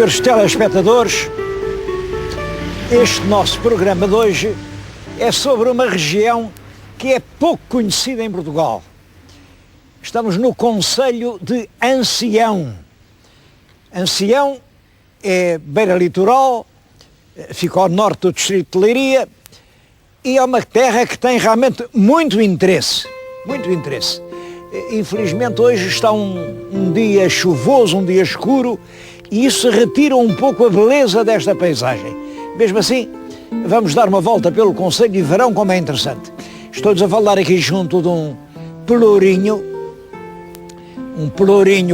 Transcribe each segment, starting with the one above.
Senhores telespectadores, este nosso programa de hoje é sobre uma região que é pouco conhecida em Portugal. Estamos no concelho de Ancião. Ancião é beira litoral, fica ao norte do distrito de Leiria e é uma terra que tem realmente muito interesse. Infelizmente hoje está um dia chuvoso, um dia escuro, e isso retira um pouco a beleza desta paisagem. Mesmo assim, vamos dar uma volta pelo concelho e verão como é interessante. Estou-lhes a falar aqui junto de um pelourinho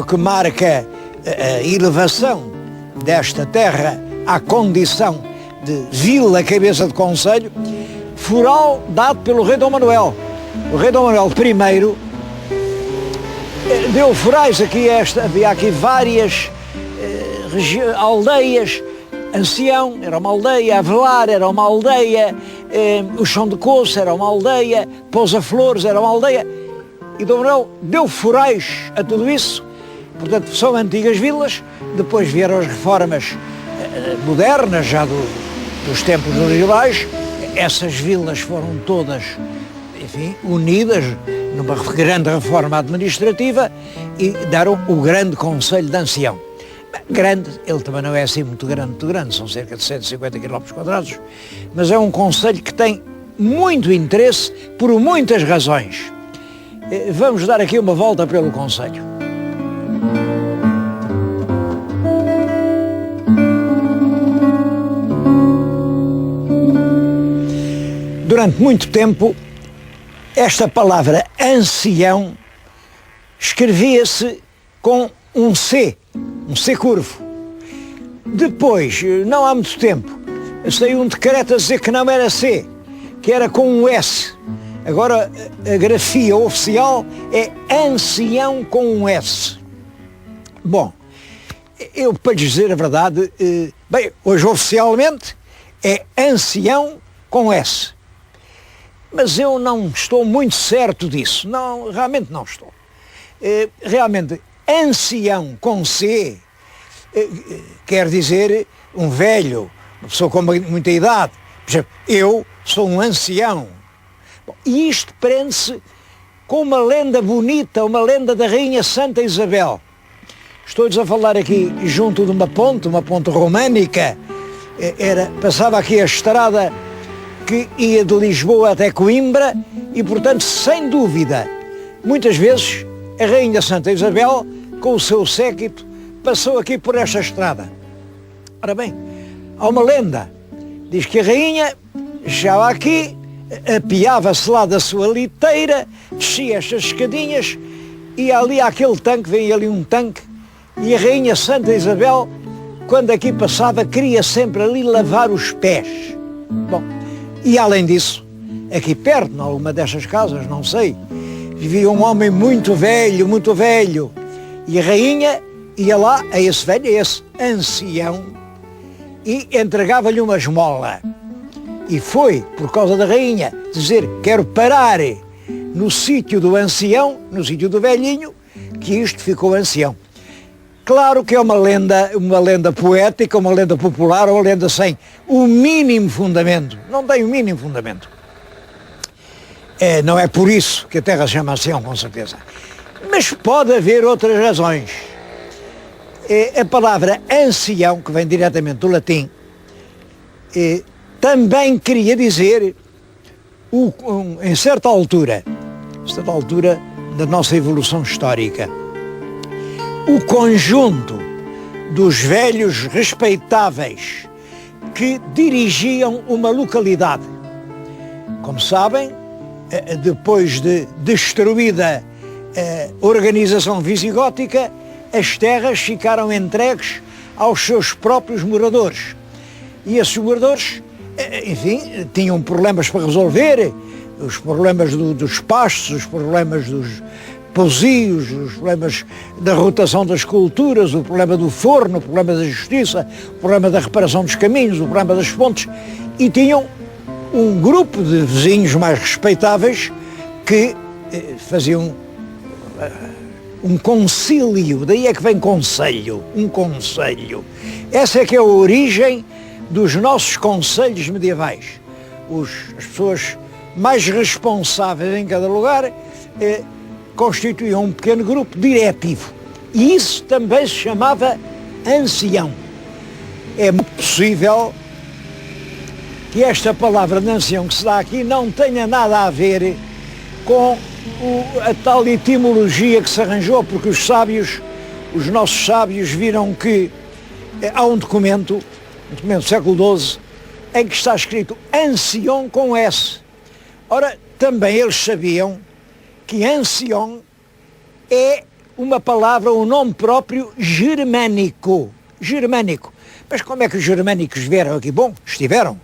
que marca a elevação desta terra à condição de vila cabeça de concelho, foral dado pelo rei Dom Manuel. O rei Dom Manuel I deu forais aqui, havia aqui várias aldeias. Ancião era uma aldeia, Avelar era uma aldeia, o Chão de Coço era uma aldeia, Pousa Flores era uma aldeia, e Dom Manuel deu forais a tudo isso. Portanto, são antigas vilas. Depois vieram as reformas modernas, já dos tempos medievais. Essas vilas foram todas, enfim, unidas numa grande reforma administrativa e deram o grande concelho de Ancião. Grande, ele também não é assim muito grande, são cerca de 150 km², mas é um concelho que tem muito interesse por muitas razões. Vamos dar aqui uma volta pelo concelho. Durante muito tempo, esta palavra ancião escrevia-se com um C curvo. Depois, não há muito tempo, saiu um decreto a dizer que não era C, que era com um S. Agora, a grafia oficial é ancião com um S. Bom, eu, para dizer a verdade, hoje oficialmente é ancião com S. Mas eu não estou muito certo disso. Não, realmente não estou. Realmente, ancião com C quer dizer um velho, uma pessoa com muita idade. Por exemplo, eu sou um ancião. Bom, e isto prende-se com uma lenda bonita, uma lenda da Rainha Santa Isabel. Estou-lhes a falar aqui junto de uma ponte românica. Passava aqui a estrada que ia de Lisboa até Coimbra e, portanto, sem dúvida, muitas vezes a Rainha Santa Isabel, com o seu séquito, passou aqui por esta estrada. Ora bem, há uma lenda, diz que a rainha chegava aqui, apiava-se lá da sua liteira, descia estas escadinhas e ali há aquele tanque, vem ali um tanque, e a Rainha Santa Isabel, quando aqui passava, queria sempre ali lavar os pés. Bom, e além disso, aqui perto, em alguma destas casas, não sei, vivia um homem muito velho, e a rainha ia lá a esse velho, a esse ancião, e entregava-lhe uma esmola. E foi, por causa da rainha, dizer, quero parar no sítio do ancião, no sítio do velhinho, que isto ficou ancião. Claro que é uma lenda poética, uma lenda popular, uma lenda sem o mínimo fundamento. Não tem o mínimo fundamento. Não é por isso que a terra se chama Ancião, com certeza. Mas pode haver outras razões. A palavra ancião, que vem diretamente do latim, também queria dizer, em certa altura da nossa evolução histórica, o conjunto dos velhos respeitáveis que dirigiam uma localidade. Como sabem, depois de destruída a organização visigótica, as terras ficaram entregues aos seus próprios moradores. E esses moradores, enfim, tinham problemas para resolver, os problemas dos pastos, os problemas dos pousios, os problemas da rotação das culturas, o problema do forno, o problema da justiça, o problema da reparação dos caminhos, o problema das pontes, e tinham um grupo de vizinhos mais respeitáveis que faziam um concílio, daí é que vem conselho, um conselho. Essa é que é a origem dos nossos conselhos medievais. As pessoas mais responsáveis em cada lugar constituíam um pequeno grupo diretivo. E isso também se chamava ancião. É muito possível que esta palavra de ancião que se dá aqui não tenha nada a ver com a tal etimologia que se arranjou, porque os nossos sábios viram que há um documento do século XII, em que está escrito ancião com S. Ora, também eles sabiam que ancião é uma palavra, um nome próprio germânico. Germânico. Mas como é que os germânicos vieram aqui? Bom, estiveram.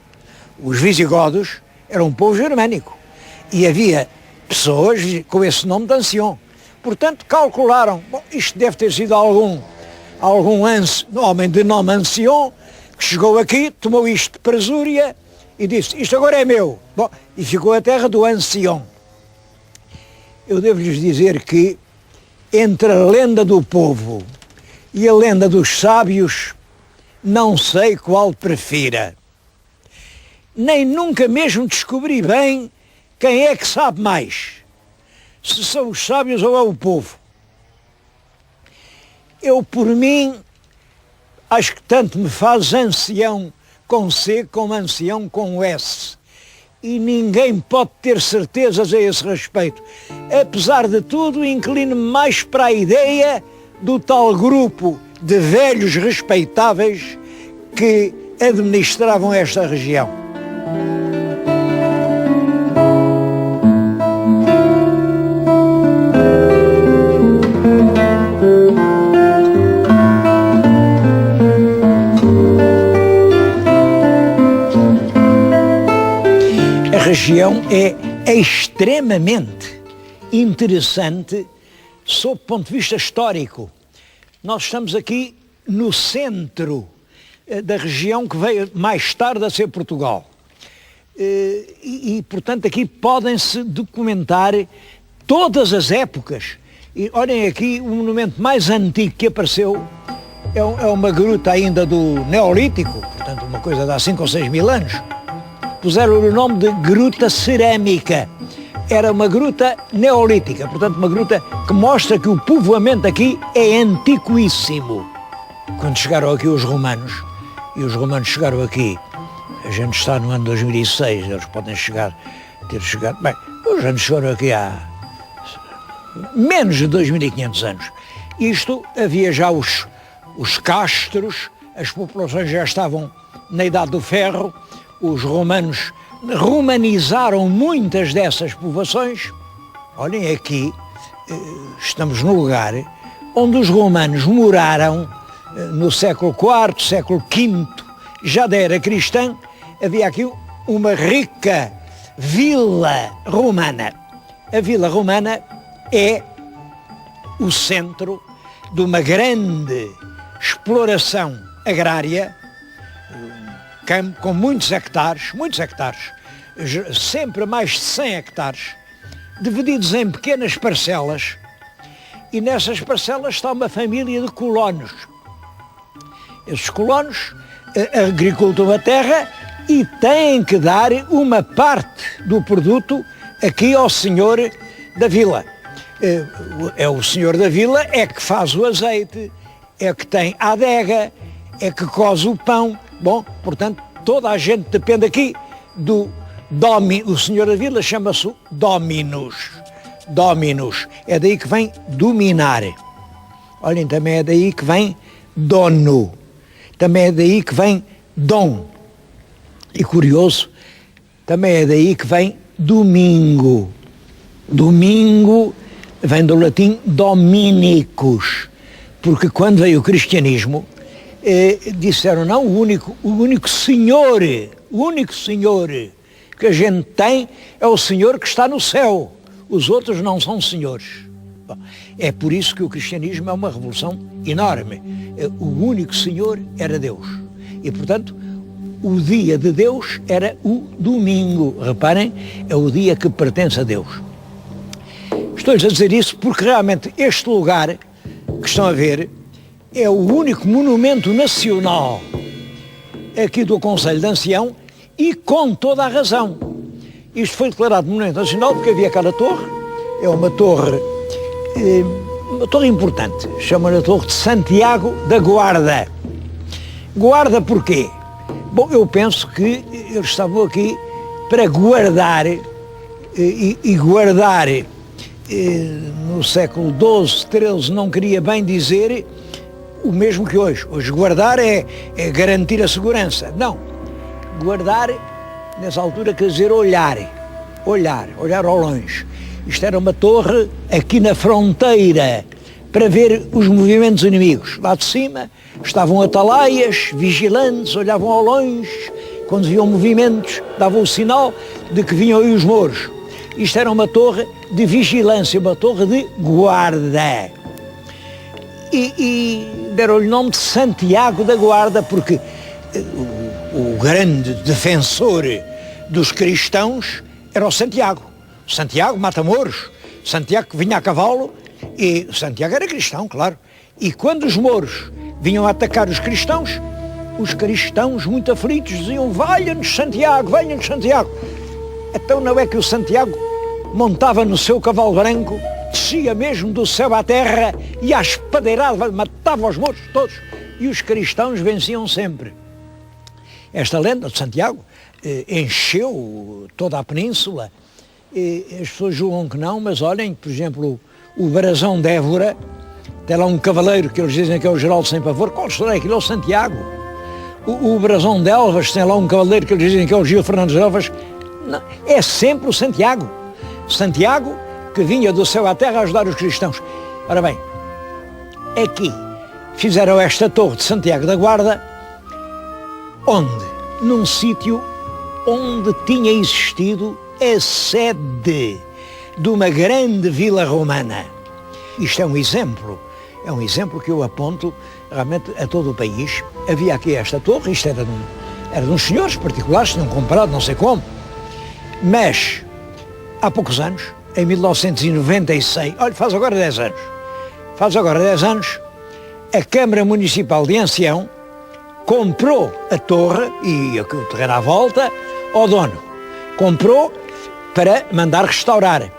Os visigodos eram um povo germânico. E havia pessoas com esse nome de ancião. Portanto, calcularam, bom, isto deve ter sido algum homem de nome ancião que chegou aqui, tomou isto de presúria e disse, isto agora é meu. Bom, e ficou a terra do ancião. Eu devo-lhes dizer que entre a lenda do povo e a lenda dos sábios, não sei qual prefira. Nem nunca mesmo descobri bem quem é que sabe mais, se são os sábios ou é o povo. Eu, por mim, acho que tanto me faz ancião com C como ancião com S. E ninguém pode ter certezas a esse respeito. Apesar de tudo, inclino-me mais para a ideia do tal grupo de velhos respeitáveis que administravam esta região. A região é extremamente interessante sob o ponto de vista histórico. Nós estamos aqui no centro da região que veio mais tarde a ser Portugal. Portanto, aqui podem-se documentar todas as épocas. E olhem aqui, o monumento mais antigo que apareceu é uma gruta ainda do Neolítico, portanto uma coisa de há 5 ou 6 mil anos. Puseram o nome de Gruta Cerâmica. Era uma gruta neolítica, portanto uma gruta que mostra que o povoamento aqui é antiquíssimo. Quando chegaram aqui os romanos, e os romanos chegaram aqui, a gente está no ano 2006, eles podem ter chegado, bem, os romanos chegaram aqui há menos de 2500 anos. Isto, havia já os castros, as populações já estavam na Idade do Ferro, os romanos romanizaram muitas dessas povoações. Olhem aqui, estamos no lugar onde os romanos moraram no século IV, século V, já da era cristã. Havia aqui uma rica vila romana. A vila romana é o centro de uma grande exploração agrária, campo com muitos hectares, sempre mais de 100 hectares, divididos em pequenas parcelas, e nessas parcelas está uma família de colonos. Esses colonos agricultam a terra e têm que dar uma parte do produto aqui ao senhor da vila. O senhor da vila é que faz o azeite, é que tem a adega, é que coze o pão. Bom, portanto, toda a gente depende aqui do o senhor da vila chama-se Dominus. Dominus. É daí que vem dominar. Olhem, também é daí que vem dono. Também é daí que vem dom. E curioso, também é daí que vem domingo. Domingo vem do latim dominicus. Porque quando veio o cristianismo, disseram, não, o único senhor que a gente tem é o Senhor que está no céu. Os outros não são senhores. Bom, é por isso que o cristianismo é uma revolução enorme. O único Senhor era Deus. E, portanto, o dia de Deus era o domingo. Reparem, é o dia que pertence a Deus. Estou-lhes a dizer isso porque realmente este lugar que estão a ver é o único monumento nacional aqui do Conselho de Ancião e com toda a razão. Isto foi declarado monumento nacional porque havia aquela torre, é uma torre importante, chama-se a Torre de Santiago da Guarda. Guarda porquê? Bom, eu penso que eles estavam aqui para guardar e guardar no século XII, XIII não queria bem dizer o mesmo que hoje. Hoje guardar é garantir a segurança. Não. Guardar, nessa altura, quer dizer olhar ao longe. Isto era uma torre aqui na fronteira para ver os movimentos inimigos. Lá de cima estavam atalaias, vigilantes, olhavam ao longe, quando viam movimentos, davam o sinal de que vinham aí os mouros. Isto era uma torre de vigilância, uma torre de guarda. E deram-lhe o nome de Santiago da Guarda, porque o grande defensor dos cristãos era o Santiago. Santiago mata-mouros, Santiago que vinha a cavalo, e Santiago era cristão, claro. E quando os mouros vinham a atacar os cristãos muito aflitos diziam: valha-nos Santiago, venha-nos Santiago. Então não é que o Santiago montava no seu cavalo branco, descia mesmo do céu à terra e à espadeirada matava os mouros todos e os cristãos venciam sempre. Esta lenda de Santiago encheu toda a península. As pessoas julgam que não, mas olhem, por exemplo, o Brasão de Évora, tem lá um cavaleiro que eles dizem que é o Geraldo Sem Pavor. Qual história é aquilo? É o Santiago. O Brasão de Elvas tem lá um cavaleiro que eles dizem que é o Gil Fernandes de Elvas. Não, é sempre o Santiago. Santiago que vinha do céu à terra a ajudar os cristãos. Ora bem, aqui fizeram esta torre de Santiago da Guarda, onde? Num sítio onde tinha existido a sede de uma grande vila romana. Isto é um exemplo que eu aponto realmente a todo o país. Havia aqui esta torre, isto era de uns senhores particulares, tinham comprado, não sei como, mas há poucos anos, em 1996, olha, faz agora 10 anos, a Câmara Municipal de Ancião comprou a torre e o terreno à volta ao dono. Comprou para mandar restaurar.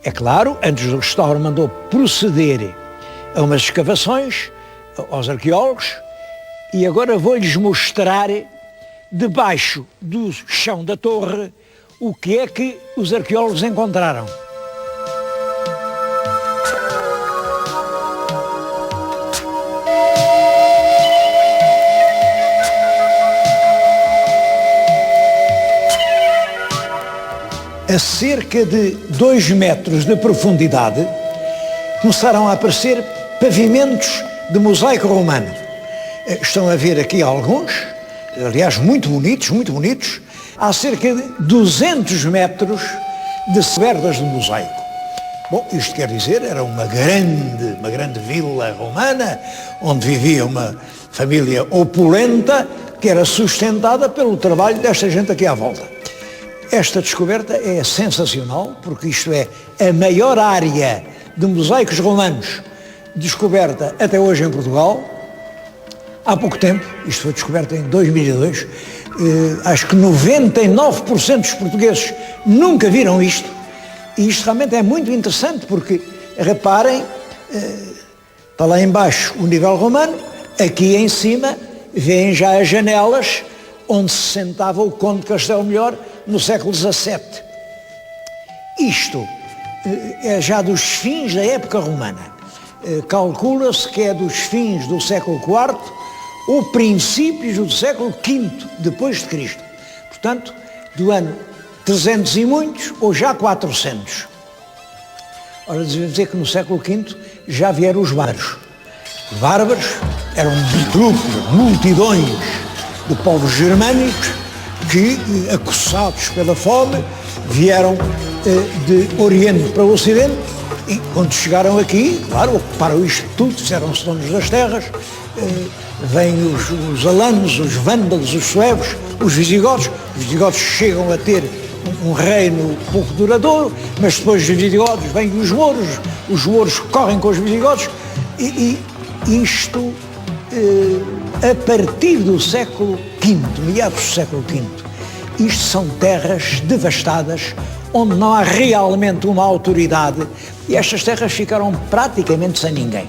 É claro, antes do restauro mandou proceder a umas escavações aos arqueólogos e agora vou-lhes mostrar debaixo do chão da torre o que é que os arqueólogos encontraram. A cerca de 2 metros de profundidade começaram a aparecer pavimentos de mosaico romano. Estão a ver aqui alguns, aliás muito bonitos, há cerca de 200 metros de cobertas de mosaico. Bom, isto quer dizer, era uma grande vila romana, onde vivia uma família opulenta, que era sustentada pelo trabalho desta gente aqui à volta. Esta descoberta é sensacional, porque isto é a maior área de mosaicos romanos descoberta até hoje em Portugal. Há pouco tempo, isto foi descoberto em 2002, acho que 99% dos portugueses nunca viram isto, e isto realmente é muito interessante, porque, reparem, está lá embaixo o nível romano, aqui em cima vêem já as janelas onde se sentava o Conde de Castelo Melhor no século XVII. Isto é já dos fins da época romana. Calcula-se que é dos fins do século IV ou princípios do século V depois de Cristo. Portanto, do ano 300 e muitos ou já 400. Ora, devemos dizer que no século V já vieram os bárbaros. Os bárbaros eram grupos, multidões de povos germânicos que, acossados pela fome, vieram de Oriente para o Ocidente e, quando chegaram aqui, claro, ocuparam isto tudo, fizeram-se donos das terras, vêm os alanos, os vândalos, os suevos, os visigodos. Os visigodos chegam a ter um reino pouco duradouro, mas depois dos visigodos vêm os mouros correm com os visigodos, e isto, a partir do século V, meados do século V, isto são terras devastadas, onde não há realmente uma autoridade, e estas terras ficaram praticamente sem ninguém.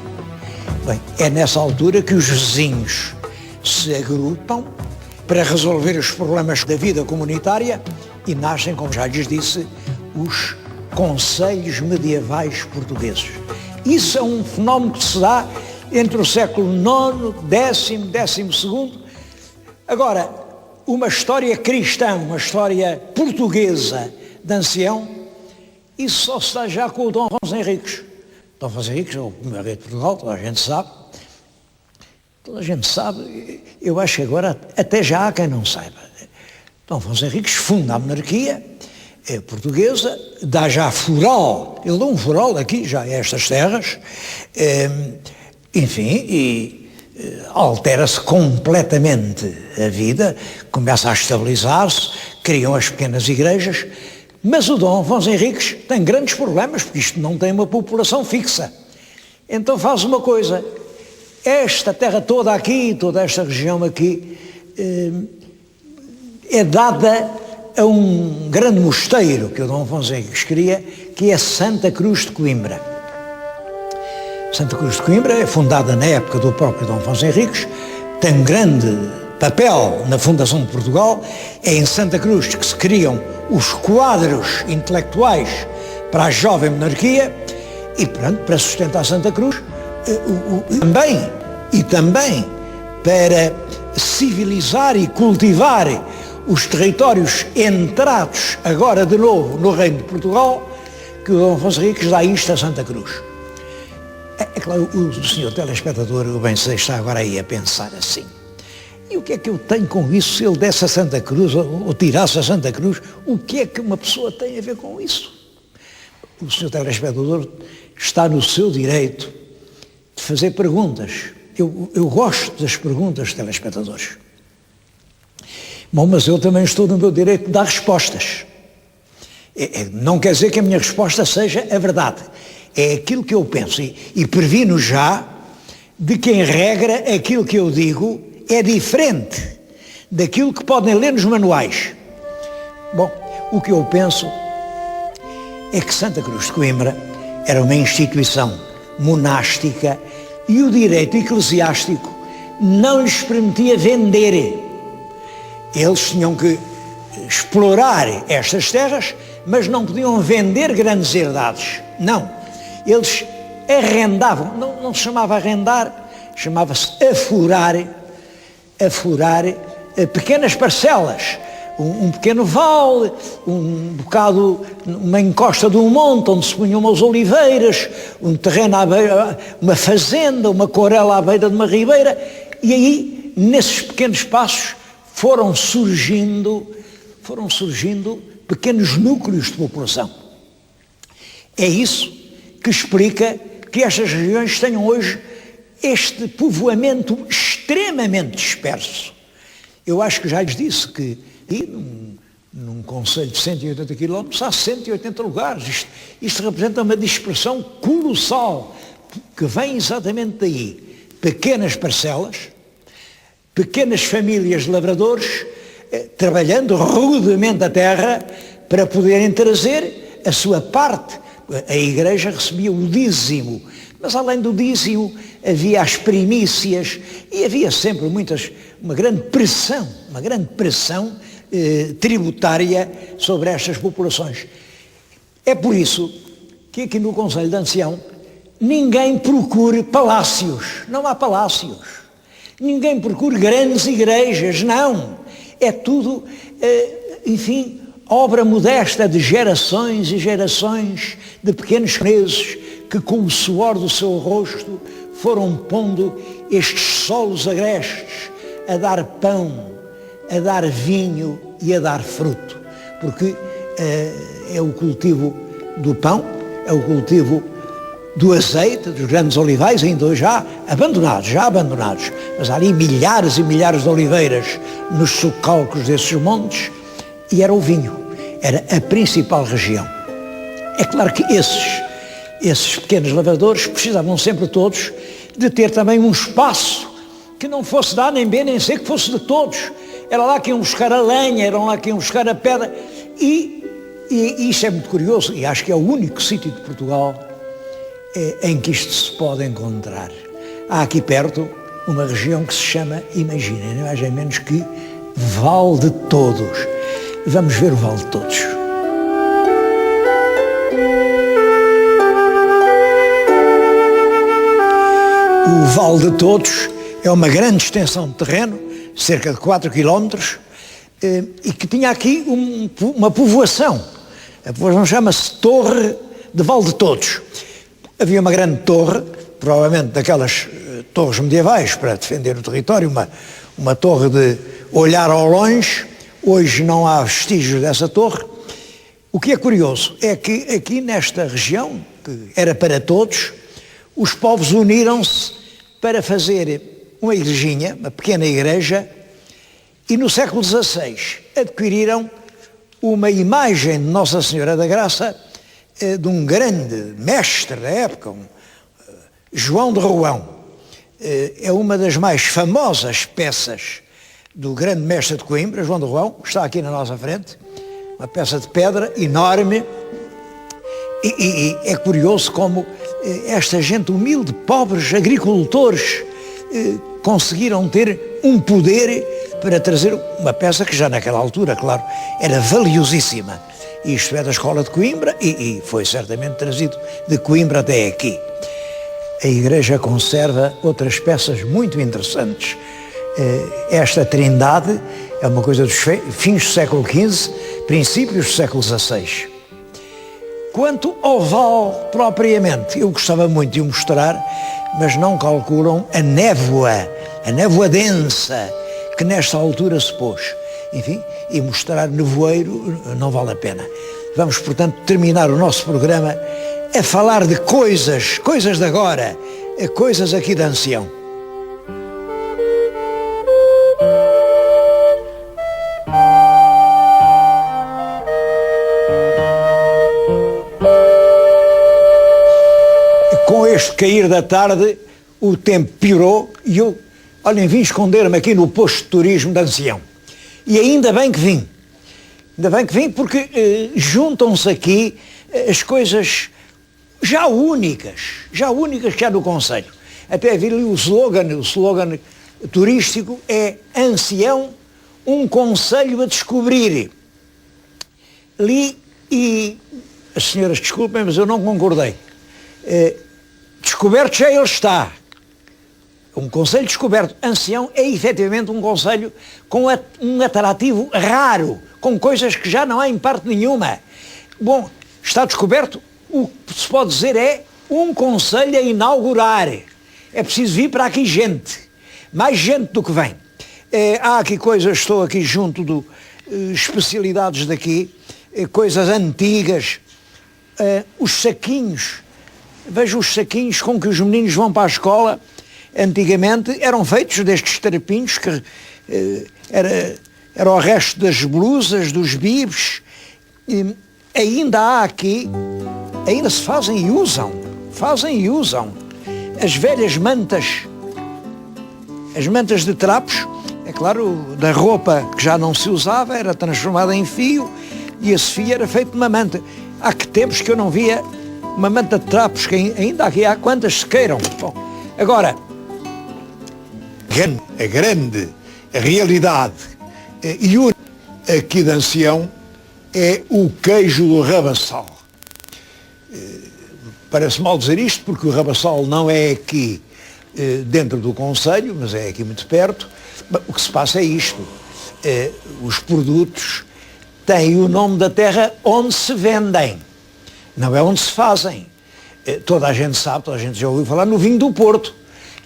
Bem, é nessa altura que os vizinhos se agrupam para resolver os problemas da vida comunitária e nascem, como já lhes disse, os conselhos medievais portugueses. Isso é um fenómeno que se dá entre o século IX, X, XII. Agora, uma história cristã, uma história portuguesa de ancião, isso só se dá já com o Dom Afonso Henriques. Dom Afonso Henriques é o primeiro rei de Portugal, toda a gente sabe. Toda a gente sabe, eu acho que agora até já há quem não saiba. Dom Afonso Henriques funda a monarquia portuguesa, dá já fural, ele dá um fural aqui já a estas terras, enfim, e altera-se completamente a vida, começa a estabilizar-se, criam as pequenas igrejas, mas o Dom Afonso Henriques tem grandes problemas, porque isto não tem uma população fixa. Então faz uma coisa, esta terra toda aqui, toda esta região aqui, é dada a um grande mosteiro que o Dom Afonso Henriques cria, que é Santa Cruz de Coimbra. Santa Cruz de Coimbra é fundada na época do próprio Dom Afonso Henriques, tem um grande papel na fundação de Portugal, é em Santa Cruz que se criam os quadros intelectuais para a jovem monarquia e, portanto, para sustentar Santa Cruz, também para civilizar e cultivar os territórios entrados agora de novo no Reino de Portugal, que o Dom Afonso Henriques dá isto a Santa Cruz. É claro, o senhor telespectador, o bem sei, está agora aí a pensar assim. E o que é que eu tenho com isso? Se ele desse a Santa Cruz ou tirasse a Santa Cruz, o que é que uma pessoa tem a ver com isso? O senhor telespectador está no seu direito de fazer perguntas. Eu gosto das perguntas dos telespectadores. Bom, mas eu também estou no meu direito de dar respostas. Não quer dizer que a minha resposta seja a verdade. É aquilo que eu penso e previno já de que, em regra, aquilo que eu digo é diferente daquilo que podem ler nos manuais. Bom, o que eu penso é que Santa Cruz de Coimbra era uma instituição monástica e o direito eclesiástico não lhes permitia vender. Eles tinham que explorar estas terras, mas não podiam vender grandes herdades. Não. Eles arrendavam, não se chamava arrendar, chamava-se afurar pequenas parcelas, um pequeno vale, um bocado, uma encosta de um monte onde se punham umas oliveiras, um terreno à beira, uma fazenda, uma corela à beira de uma ribeira, e aí, nesses pequenos espaços, foram surgindo pequenos núcleos de população. É isso que explica que estas regiões tenham hoje este povoamento extremamente disperso. Eu acho que já lhes disse que num concelho de 180 km há 180 lugares. Isto representa uma dispersão colossal, que vem exatamente daí. Pequenas parcelas, pequenas famílias de lavradores, trabalhando rudemente a terra para poderem trazer a sua parte. A Igreja recebia o dízimo, mas além do dízimo havia as primícias e havia sempre uma grande pressão tributária sobre estas populações. É por isso que aqui no Conselho de Ancião ninguém procure palácios, não há palácios. Ninguém procure grandes igrejas, não. É tudo, enfim, obra modesta de gerações e gerações de pequenos chineses que, com o suor do seu rosto, foram pondo estes solos agrestes a dar pão, a dar vinho e a dar fruto. Porque é o cultivo do pão, é o cultivo do azeite, dos grandes olivais, ainda hoje já abandonados, mas há ali milhares e milhares de oliveiras nos socalcos desses montes, e era o vinho. era a principal região. É claro que esses pequenos lavradores precisavam sempre todos de ter também um espaço que não fosse de A nem B nem C, que fosse de todos. Era lá que iam buscar a lenha, eram lá que iam buscar a pedra. E isso é muito curioso, e acho que é o único sítio de Portugal em que isto se pode encontrar. Há aqui perto uma região que se chama, imaginem, nem mais nem menos que Val de Todos. Vamos ver o Val de Todos. O Val de Todos é uma grande extensão de terreno, cerca de 4 km, e que tinha aqui uma povoação. A povoação chama-se Torre de Val de Todos. Havia uma grande torre, provavelmente daquelas torres medievais para defender o território, uma torre de olhar ao longe. Hoje não há vestígios dessa torre. O que é curioso é que aqui nesta região, que era para todos, os povos uniram-se para fazer uma igrejinha, uma pequena igreja, e no século XVI adquiriram uma imagem de Nossa Senhora da Graça de um grande mestre da época, João de Roão. É uma das mais famosas peças do grande mestre de Coimbra, João de Roão, está aqui na nossa frente, uma peça de pedra enorme, e é curioso como esta gente humilde, pobres agricultores, conseguiram ter um poder para trazer uma peça que já naquela altura, claro, era valiosíssima. Isto é da Escola de Coimbra e foi certamente trazido de Coimbra até aqui. A igreja conserva outras peças muito interessantes. Esta Trindade é uma coisa dos fins do século XV, princípios do século XVI. Quanto ao Val propriamente, eu gostava muito de o mostrar, mas não calculam a névoa densa que nesta altura se pôs. Enfim, e mostrar nevoeiro não vale a pena. Vamos, portanto, terminar o nosso programa a falar de coisas de agora, coisas aqui de ancião. Com este cair da tarde, o tempo piorou e eu, olhem, vim esconder-me aqui no posto de turismo de Ancião. E ainda bem que vim. Ainda bem que vim porque juntam-se aqui as coisas já únicas que há no concelho. Até vi ali o slogan turístico é Ancião, um concelho a descobrir. Li e, as senhoras desculpem, mas eu não concordei. Descoberto já ele está. Um concelho descoberto. Ancião é efetivamente um concelho com um atrativo raro, com coisas que já não há em parte nenhuma. Bom, está descoberto, o que se pode dizer é um concelho a inaugurar. É preciso vir para aqui gente, mais gente do que vem. Há aqui coisas, estou aqui junto de especialidades daqui, coisas antigas, os saquinhos, vejo os saquinhos com que os meninos vão para a escola. Antigamente eram feitos destes trapinhos que era o resto das blusas, dos bibes. Ainda há aqui, ainda se fazem e usam as velhas mantas, as mantas de trapos, é claro, da roupa que já não se usava, era transformada em fio e esse fio era feito de uma manta. Há que tempos que eu não via uma manta de trapos, que ainda aqui há quantas se queiram. Bom, agora, a grande realidade e única aqui de Ancião é o queijo do Rabassal. Parece mal dizer isto porque o Rabassal não é aqui dentro do concelho, mas é aqui muito perto. O que se passa é isto. Os produtos têm o nome da terra onde se vendem, não é onde se fazem. Toda a gente sabe, toda a gente já ouviu falar no vinho do Porto.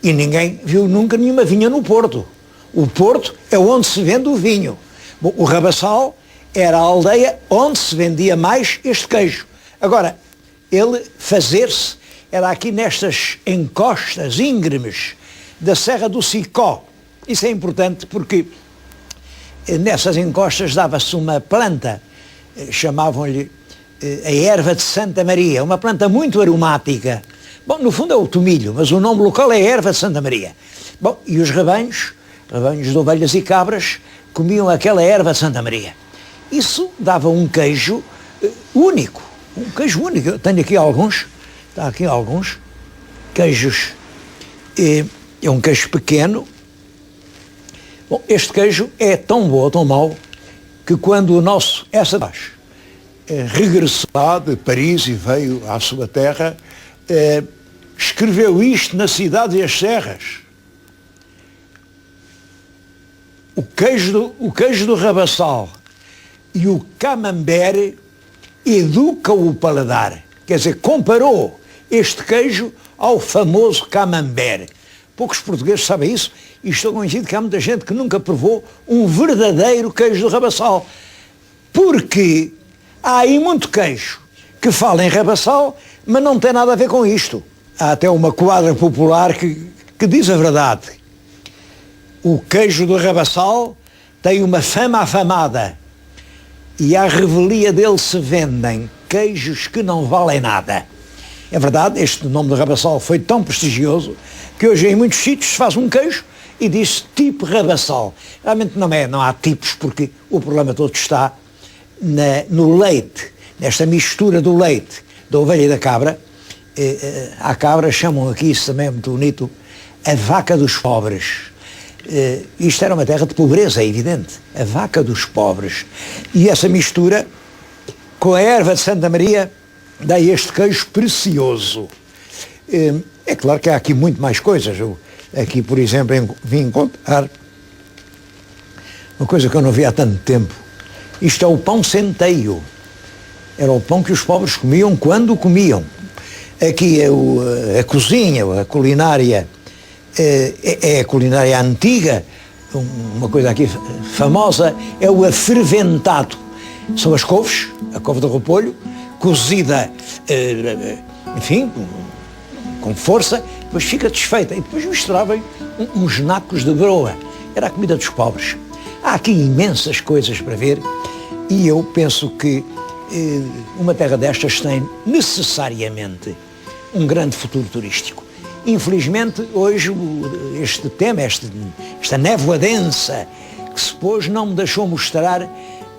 E ninguém viu nunca nenhuma vinha no Porto. O Porto é onde se vende o vinho. Bom, o Rabassal era a aldeia onde se vendia mais este queijo. Agora, ele fazer-se era aqui nestas encostas íngremes da Serra do Sicó. Isso é importante porque nessas encostas dava-se uma planta chamavam-lhe a erva de Santa Maria, uma planta muito aromática. Bom, no fundo é o tomilho, mas o nome local é a erva de Santa Maria. Bom, e os rebanhos de ovelhas e cabras, comiam aquela erva de Santa Maria. Isso dava um queijo único, um queijo único. Eu tenho aqui alguns, está aqui alguns queijos. É um queijo pequeno. Bom, este queijo é tão bom, tão mau, que quando o nosso regressou de Paris e veio à sua terra, escreveu isto na Cidade e as Serras. O queijo do Rabassal e o camembert educam o paladar. Quer dizer, comparou este queijo ao famoso camembert. Poucos portugueses sabem isso e estou convencido que há muita gente que nunca provou um verdadeiro queijo do Rabassal. Porque há aí muito queijo que fala em Rabassal, mas não tem nada a ver com isto. Há até uma quadra popular que diz a verdade. O queijo do Rabassal tem uma fama afamada e à revelia dele se vendem queijos que não valem nada. É verdade, este nome do Rabassal foi tão prestigioso que hoje em muitos sítios se faz um queijo e diz tipo Rabassal. Realmente não há tipos, porque o problema todo está no leite, nesta mistura do leite da ovelha e da cabra. A cabra chamam aqui, isso também é muito bonito, a vaca dos pobres. Isto era uma terra de pobreza, é evidente, a vaca dos pobres. E essa mistura com a erva de Santa Maria dá este queijo precioso. É claro que há aqui muito mais coisas. Eu aqui, por exemplo, vim encontrar uma coisa que eu não vi há tanto tempo. Isto é o pão centeio. Era o pão que os pobres comiam quando comiam. Aqui é a cozinha, a culinária, é a culinária antiga. Uma coisa aqui famosa é o aferventado. São as couves, a couve de repolho, cozida, enfim, com força, depois fica desfeita. E depois misturavam uns nacos de broa. Era a comida dos pobres. Há aqui imensas coisas para ver e eu penso que uma terra destas tem necessariamente um grande futuro turístico. Infelizmente, hoje, este tema, esta névoa densa que se pôs, não me deixou mostrar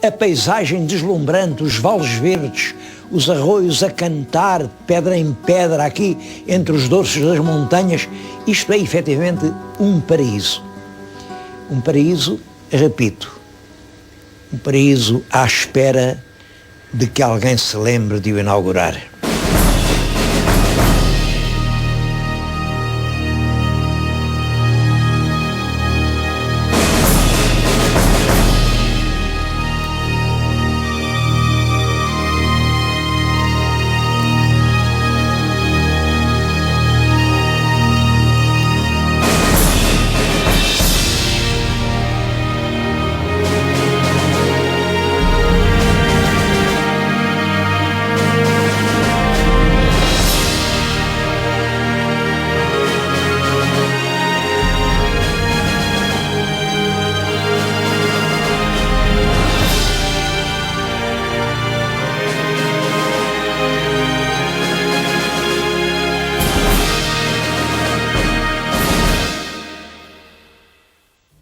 a paisagem deslumbrante, os vales verdes, os arroios a cantar, pedra em pedra, aqui entre os dorsos das montanhas. Isto é, efetivamente, um paraíso. Um paraíso, repito, um paraíso à espera de que alguém se lembre de o inaugurar.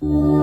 Música